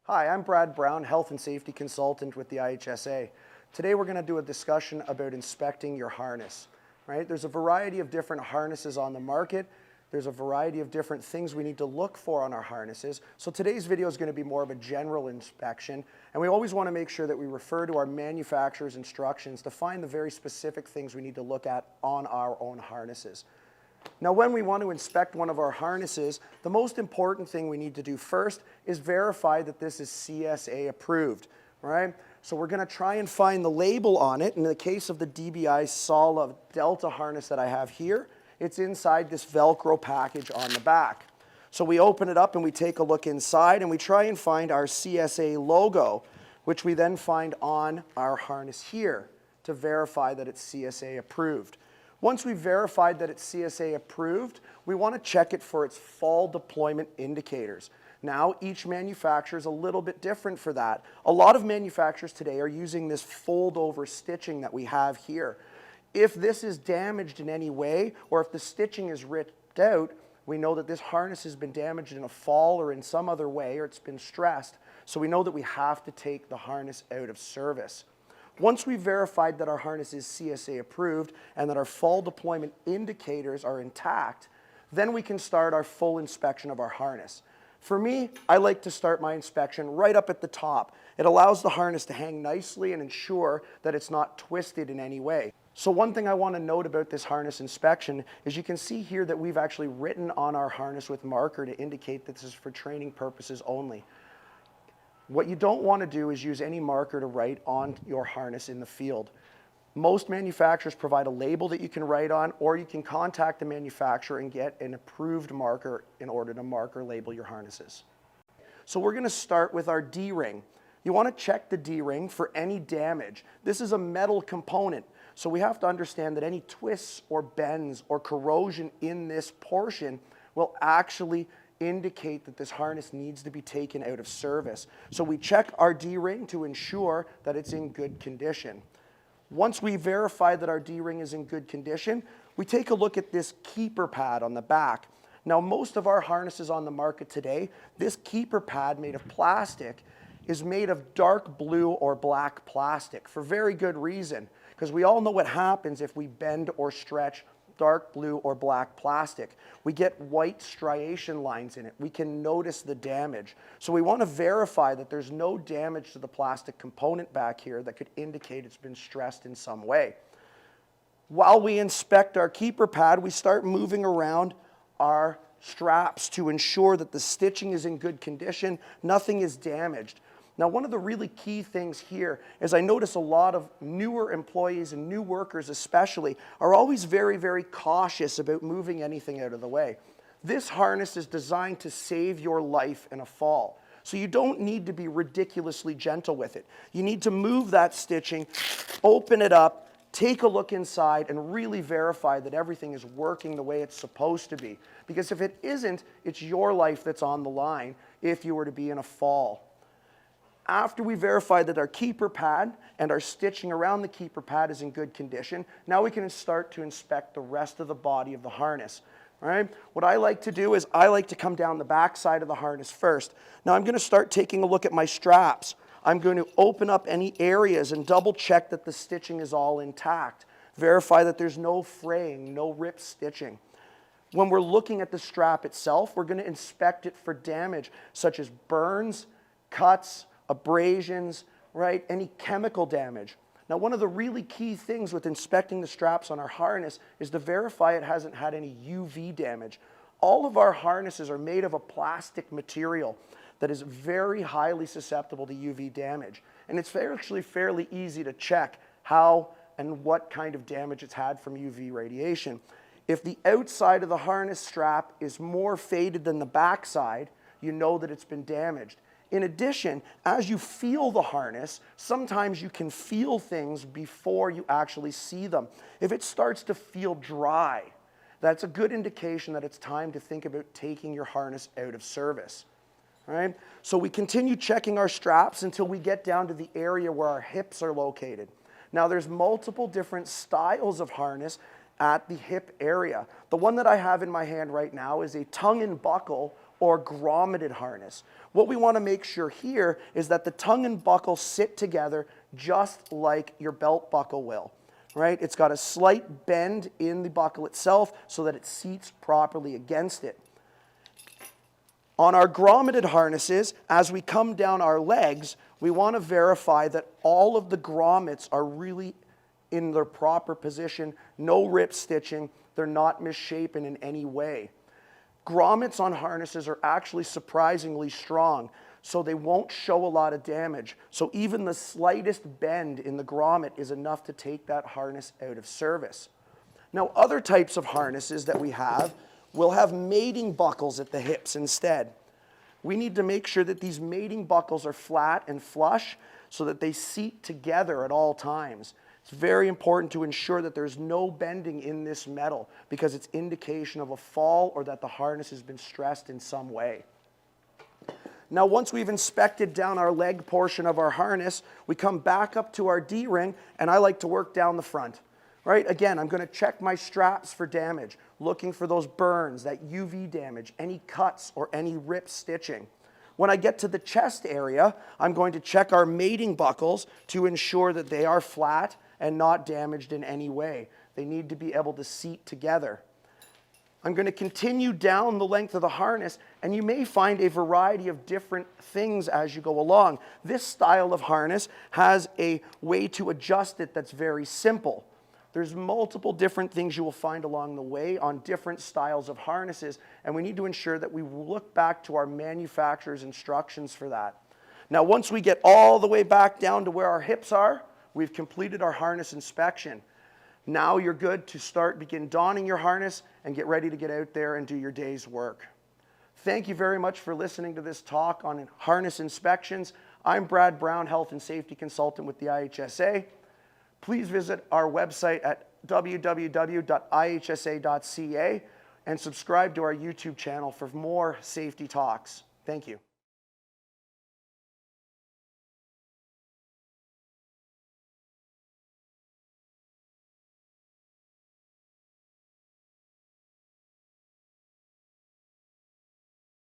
Hi, I'm Brad Brown, Health and Safety Consultant with the IHSA. Today we're going to do a discussion about inspecting your harness. Right? There's a variety of different harnesses on the market. There's a variety of different things we need to look for on our harnesses. So today's video is going to be more of a general inspection, and we always want to make sure that we refer to our manufacturer's instructions to find the very specific things we need to look at on our own harnesses. Now, when we want to inspect one of our harnesses, the most important thing we need to do first is verify that this is CSA approved, right? So we're going to try and find the label on it. In the case of the DBI Sala Delta harness that I have here, it's inside this Velcro package on the back. So we open it up and we take a look inside and we try and find our CSA logo, which we then find on our harness here to verify that it's CSA approved. Once we've verified that it's CSA approved, we want to check it for its fall deployment indicators. Now, each manufacturer is a little bit different for that. A lot of manufacturers today are using this fold-over stitching that we have here. If this is damaged in any way, or if the stitching is ripped out, we know that this harness has been damaged in a fall or in some other way, or it's been stressed. So we know that we have to take the harness out of service. Once we've verified that our harness is CSA approved and that our fall deployment indicators are intact, then we can start our full inspection of our harness. For me, I like to start my inspection right up at the top. It allows the harness to hang nicely and ensure that it's not twisted in any way. So one thing I want to note about this harness inspection is you can see here that we've actually written on our harness with marker to indicate that this is for training purposes only. What you don't want to do is use any marker to write on your harness in the field. Most manufacturers provide a label that you can write on, or you can contact the manufacturer and get an approved marker in order to mark or label your harnesses. So we're going to start with our D-ring. You want to check the D-ring for any damage. This is a metal component, so we have to understand that any twists or bends or corrosion in this portion will actually indicate that this harness needs to be taken out of service. So we check our D-ring to ensure that it's in good condition. Once we verify that our D-ring is in good condition, we take a look at this keeper pad on the back. Now, most of our harnesses on the market today, this keeper pad made of plastic is made of dark blue or black plastic for very good reason, because we all know what happens if we bend or stretch dark blue or black plastic. We get white striation lines in it. We can notice the damage. So we want to verify that there's no damage to the plastic component back here that could indicate it's been stressed in some way. While we inspect our keeper pad, we start moving around our straps to ensure that the stitching is in good condition, nothing is damaged. Now, one of the really key things here is I notice a lot of newer employees and new workers especially are always very, very cautious about moving anything out of the way. This harness is designed to save your life in a fall. So you don't need to be ridiculously gentle with it. You need to move that stitching, open it up, take a look inside, and really verify that everything is working the way it's supposed to be. Because if it isn't, it's your life that's on the line if you were to be in a fall. After we verify that our keeper pad and our stitching around the keeper pad is in good condition, now we can start to inspect the rest of the body of the harness. All right? What I like to do is I like to come down the back side of the harness first. Now I'm going to start taking a look at my straps. I'm going to open up any areas and double check that the stitching is all intact. Verify that there's no fraying, no ripped stitching. When we're looking at the strap itself, we're going to inspect it for damage such as burns, cuts, abrasions, right? Any chemical damage. Now, one of the really key things with inspecting the straps on our harness is to verify it hasn't had any UV damage. All of our harnesses are made of a plastic material that is very highly susceptible to UV damage. And it's actually fairly easy to check how and what kind of damage it's had from UV radiation. If the outside of the harness strap is more faded than the backside, you know that it's been damaged. In addition, as you feel the harness, sometimes you can feel things before you actually see them. If it starts to feel dry, that's a good indication that it's time to think about taking your harness out of service. All right? So we continue checking our straps until we get down to the area where our hips are located. Now, there's multiple different styles of harness at the hip area. The one that I have in my hand right now is a tongue and buckle or grommeted harness. What we want to make sure here is that the tongue and buckle sit together just like your belt buckle will. Right? It's got a slight bend in the buckle itself so that it seats properly against it. On our grommeted harnesses, as we come down our legs, we want to verify that all of the grommets are really in their proper position, no rip stitching, they're not misshapen in any way. Grommets on harnesses are actually surprisingly strong, so they won't show a lot of damage. So even the slightest bend in the grommet is enough to take that harness out of service. Now, other types of harnesses that we have will have mating buckles at the hips instead. We need to make sure that these mating buckles are flat and flush so that they seat together at all times. It's very important to ensure that there's no bending in this metal because it's indication of a fall or that the harness has been stressed in some way. Now, once we've inspected down our leg portion of our harness, we come back up to our D-ring, and I like to work down the front. Right? Again, I'm going to check my straps for damage, looking for those burns, that UV damage, any cuts or any rip stitching. When I get to the chest area, I'm going to check our mating buckles to ensure that they are flat and not damaged in any way. They need to be able to seat together. I'm going to continue down the length of the harness, and you may find a variety of different things as you go along. This style of harness has a way to adjust it that's very simple. There's multiple different things you will find along the way on different styles of harnesses, and we need to ensure that we look back to our manufacturer's instructions for that. Now, once we get all the way back down to where our hips are, we've completed our harness inspection. Now you're good to begin donning your harness and get ready to get out there and do your day's work. Thank you very much for listening to this talk on harness inspections. I'm Brad Brown, Health and Safety Consultant with the IHSA. Please visit our website at www.IHSA.ca and subscribe to our YouTube channel for more safety talks. Thank you.